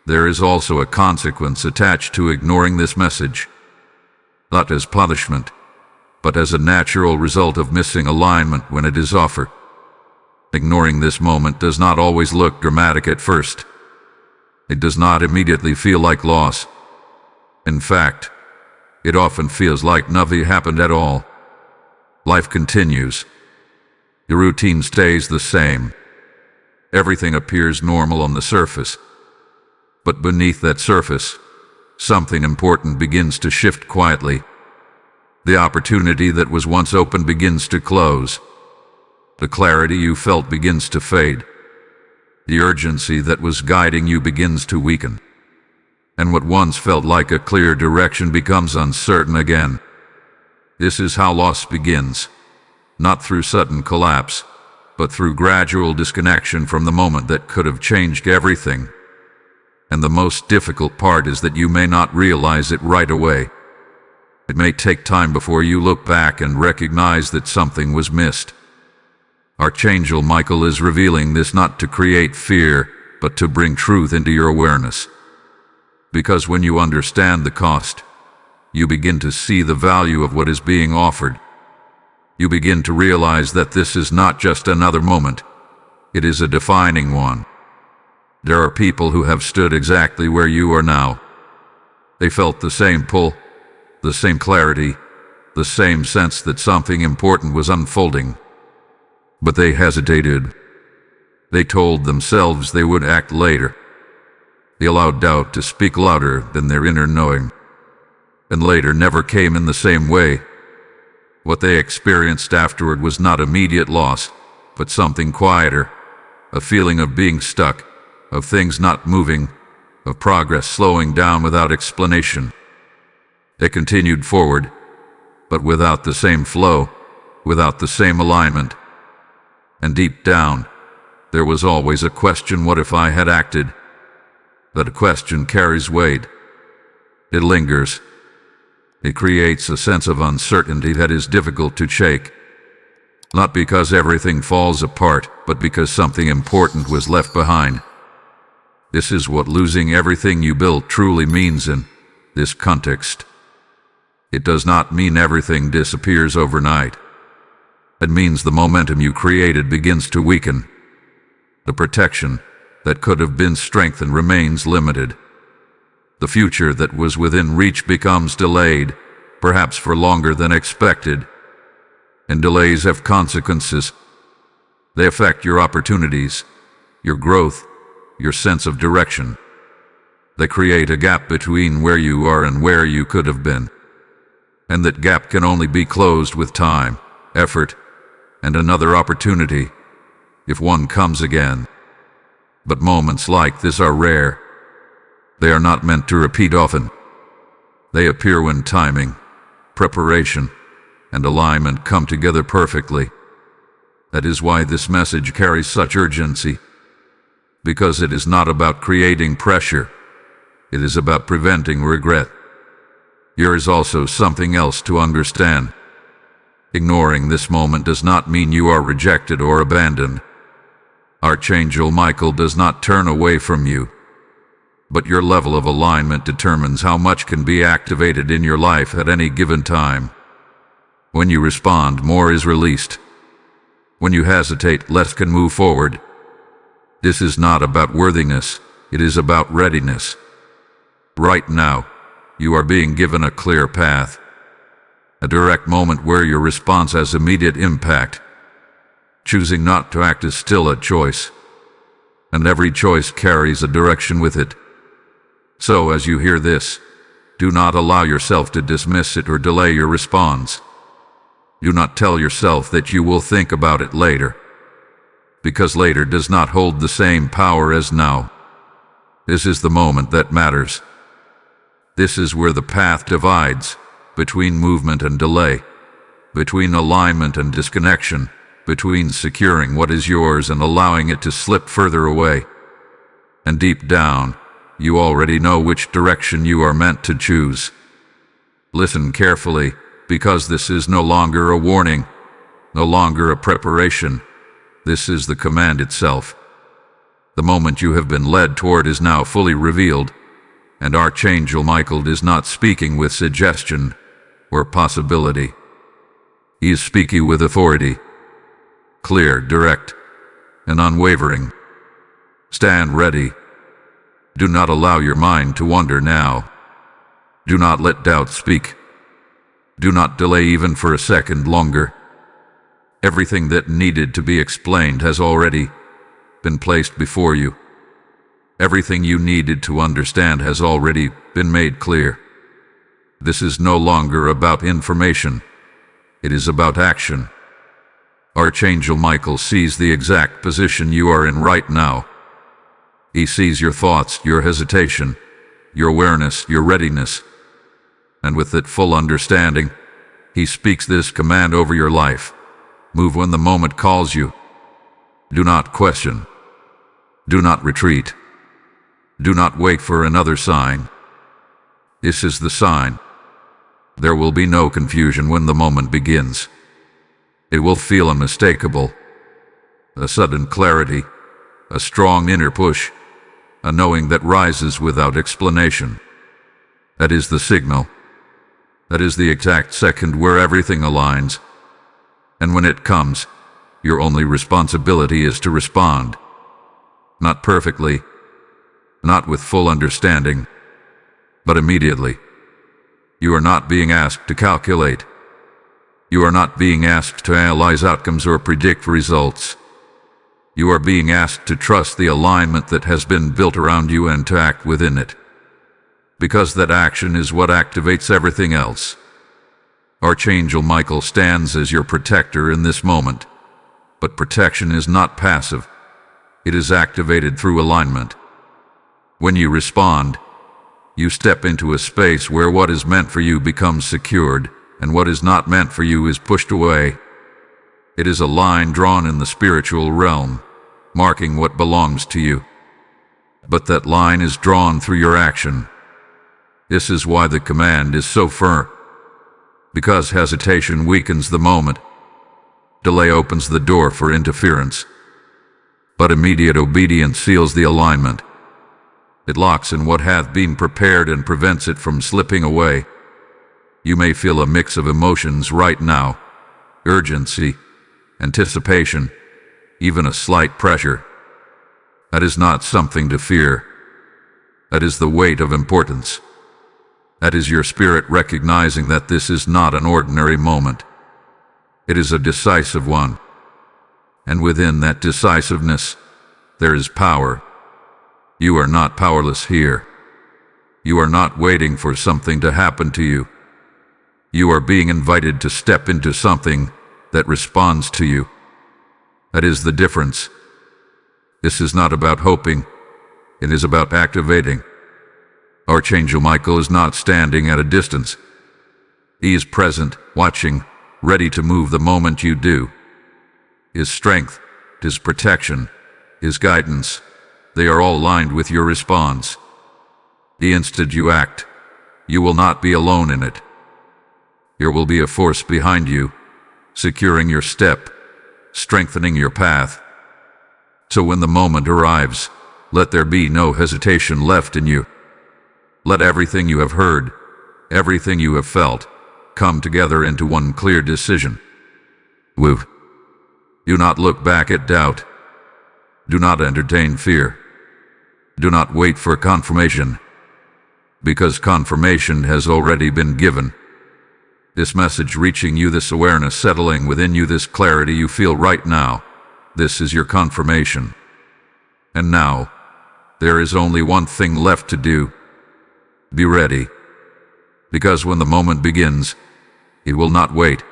there is also a consequence attached to ignoring this message. Not as punishment, but as a natural result of missing alignment when it is offered. Ignoring this moment does not always look dramatic at first. It does not immediately feel like loss. In fact, it often feels like nothing happened at all. Life continues. Your routine stays the same. Everything appears normal on the surface. But beneath that surface, something important begins to shift quietly. The opportunity that was once open begins to close. The clarity you felt begins to fade. The urgency that was guiding you begins to weaken. And what once felt like a clear direction becomes uncertain again. This is how loss begins, not through sudden collapse, but through gradual disconnection from the moment that could have changed everything. And the most difficult part is that you may not realize it right away. It may take time before you look back and recognize that something was missed. Archangel Michael is revealing this not to create fear, but to bring truth into your awareness. Because when you understand the cost, you begin to see the value of what is being offered. You begin to realize that this is not just another moment, it is a defining one. There are people who have stood exactly where you are now. They felt the same pull, the same clarity, the same sense that something important was unfolding. But they hesitated. They told themselves they would act later. They allowed doubt to speak louder than their inner knowing. And later never came in the same way. What they experienced afterward was not immediate loss, but something quieter, a feeling of being stuck, of things not moving, of progress slowing down without explanation. They continued forward, but without the same flow, without the same alignment. And deep down, there was always a question: what if I had acted? That question carries weight. It lingers. It creates a sense of uncertainty that is difficult to shake. Not because everything falls apart, but because something important was left behind. This is what losing everything you built truly means in this context. It does not mean everything disappears overnight. It means the momentum you created begins to weaken. The protection that could have been strengthened remains limited. The future that was within reach becomes delayed, perhaps for longer than expected. And delays have consequences. They affect your opportunities, your growth, your sense of direction. They create a gap between where you are and where you could have been. And that gap can only be closed with time, effort, and another opportunity, if one comes again. But moments like this are rare. They are not meant to repeat often. They appear when timing, preparation, and alignment come together perfectly. That is why this message carries such urgency. Because it is not about creating pressure. It is about preventing regret. There is also something else to understand. Ignoring this moment does not mean you are rejected or abandoned. Archangel Michael does not turn away from you. But your level of alignment determines how much can be activated in your life at any given time. When you respond, more is released. When you hesitate, less can move forward. This is not about worthiness, it is about readiness. Right now, you are being given a clear path. A direct moment where your response has immediate impact. Choosing not to act is still a choice. And every choice carries a direction with it. So as you hear this, do not allow yourself to dismiss it or delay your response. Do not tell yourself that you will think about it later. Because later does not hold the same power as now. This is the moment that matters. This is where the path divides, between movement and delay, between alignment and disconnection, between securing what is yours and allowing it to slip further away. And deep down, you already know which direction you are meant to choose. Listen carefully, because this is no longer a warning, no longer a preparation. This is the command itself. The moment you have been led toward is now fully revealed, and Archangel Michael is not speaking with suggestion or possibility. He is speaking with authority, clear, direct, and unwavering. Stand ready. Do not allow your mind to wander now. Do not let doubt speak. Do not delay even for a second longer. Everything that needed to be explained has already been placed before you. Everything you needed to understand has already been made clear. This is no longer about information. It is about action. Archangel Michael sees the exact position you are in right now. He sees your thoughts, your hesitation, your awareness, your readiness. And with that full understanding, he speaks this command over your life. Move when the moment calls you. Do not question. Do not retreat. Do not wait for another sign. This is the sign. There will be no confusion when the moment begins. It will feel unmistakable. A sudden clarity, a strong inner push, a knowing that rises without explanation. That is the signal. That is the exact second where everything aligns. And when it comes, your only responsibility is to respond. Not perfectly, not with full understanding, but immediately. You are not being asked to calculate. You are not being asked to analyze outcomes or predict results. You are being asked to trust the alignment that has been built around you and to act within it. Because that action is what activates everything else. Archangel Michael stands as your protector in this moment. But protection is not passive. It is activated through alignment. When you respond, you step into a space where what is meant for you becomes secured, and what is not meant for you is pushed away. It is a line drawn in the spiritual realm, marking what belongs to you. But that line is drawn through your action. This is why the command is so firm. Because hesitation weakens the moment. Delay opens the door for interference. But immediate obedience seals the alignment. It locks in what hath been prepared and prevents it from slipping away. You may feel a mix of emotions right now: urgency, anticipation, even a slight pressure. That is not something to fear. That is the weight of importance. That is your spirit recognizing that this is not an ordinary moment. It is a decisive one. And within that decisiveness, there is power. You are not powerless here. You are not waiting for something to happen to you. You are being invited to step into something that responds to you. That is the difference. This is not about hoping. It is about activating. Archangel Michael is not standing at a distance. He is present, watching, ready to move the moment you do. His strength, his protection, his guidance, they are all aligned with your response. The instant you act, you will not be alone in it. There will be a force behind you, securing your step, strengthening your path. So when the moment arrives, let there be no hesitation left in you. Let everything you have heard, everything you have felt, come together into one clear decision. Woo. Do not look back at doubt. Do not entertain fear. Do not wait for confirmation, because confirmation has already been given. This message reaching you, this awareness settling within you, this clarity you feel right now, this is your confirmation. And now, there is only one thing left to do. Be ready, because when the moment begins, it will not wait,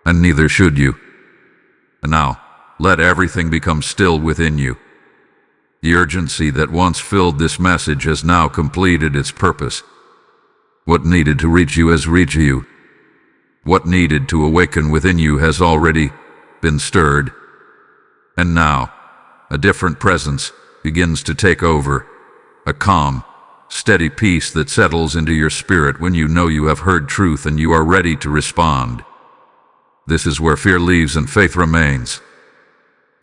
and neither should you. And now, let everything become still within you. The urgency that once filled this message has now completed its purpose. What needed to reach you has reached you. What needed to awaken within you has already been stirred. And now, a different presence begins to take over, a calm, steady peace that settles into your spirit when you know you have heard truth and you are ready to respond. This is where fear leaves and faith remains.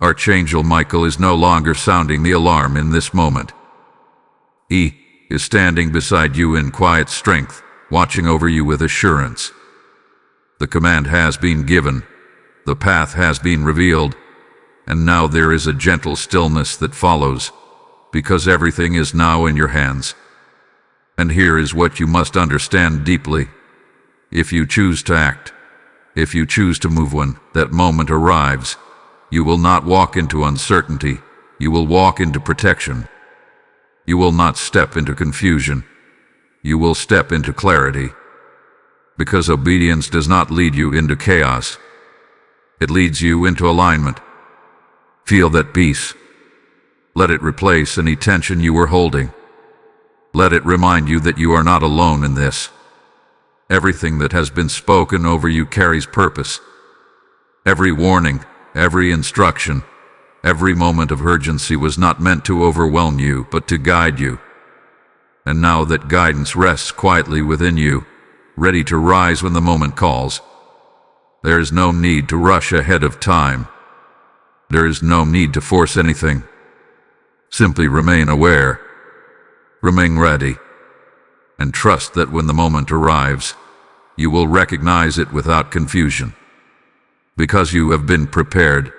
Archangel Michael is no longer sounding the alarm in this moment. He is standing beside you in quiet strength, watching over you with assurance. The command has been given, the path has been revealed, and now there is a gentle stillness that follows, because everything is now in your hands. And here is what you must understand deeply. If you choose to act, if you choose to move when that moment arrives, you will not walk into uncertainty, you will walk into protection. You will not step into confusion, you will step into clarity. Because obedience does not lead you into chaos, it leads you into alignment. Feel that peace. Let it replace any tension you were holding. Let it remind you that you are not alone in this. Everything that has been spoken over you carries purpose. Every warning, every instruction, every moment of urgency was not meant to overwhelm you, but to guide you. And now that guidance rests quietly within you, ready to rise when the moment calls, there is no need to rush ahead of time. There is no need to force anything. Simply remain aware, remain ready, and trust that when the moment arrives, you will recognize it without confusion. Because you have been prepared.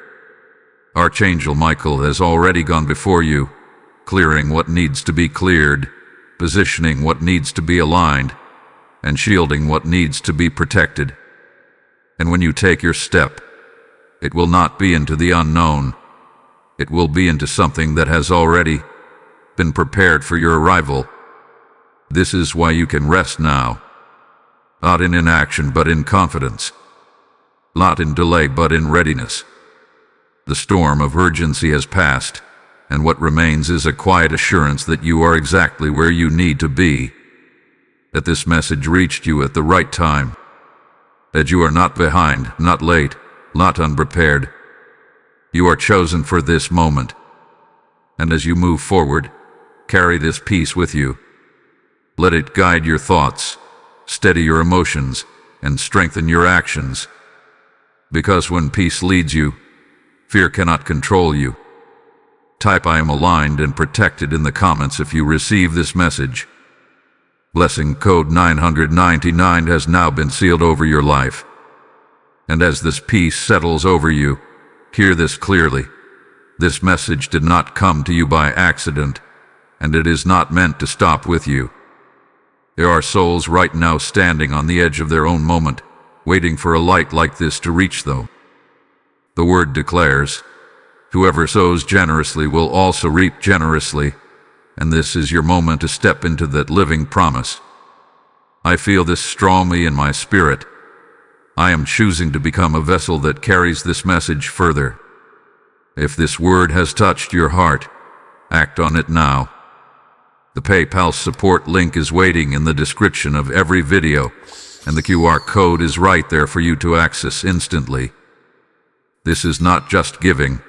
Archangel Michael has already gone before you, clearing what needs to be cleared, positioning what needs to be aligned, and shielding what needs to be protected. And when you take your step, it will not be into the unknown. It will be into something that has already been prepared for your arrival. This is why you can rest now. Not in inaction, but in confidence. Not in delay, but in readiness. The storm of urgency has passed, and what remains is a quiet assurance that you are exactly where you need to be. That this message reached you at the right time. That you are not behind, not late, not unprepared. You are chosen for this moment. And as you move forward, carry this peace with you. Let it guide your thoughts, steady your emotions, and strengthen your actions. Because when peace leads you, fear cannot control you. Type "I am aligned and protected" in the comments if you receive this message. Blessing code 999 has now been sealed over your life. And as this peace settles over you, hear this clearly. This message did not come to you by accident, and it is not meant to stop with you. There are souls right now standing on the edge of their own moment, waiting for a light like this to reach them. The word declares, "Whoever sows generously will also reap generously," and this is your moment to step into that living promise. I feel this strongly in my spirit. I am choosing to become a vessel that carries this message further. If this word has touched your heart, act on it now. The PayPal support link is waiting in the description of every video, and the QR code is right there for you to access instantly. This is not just giving.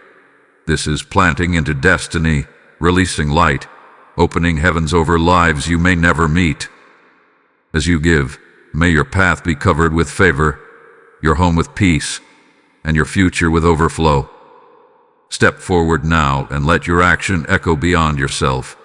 This is planting into destiny, releasing light, opening heavens over lives you may never meet. As you give, may your path be covered with favor, your home with peace, and your future with overflow. Step forward now and let your action echo beyond yourself.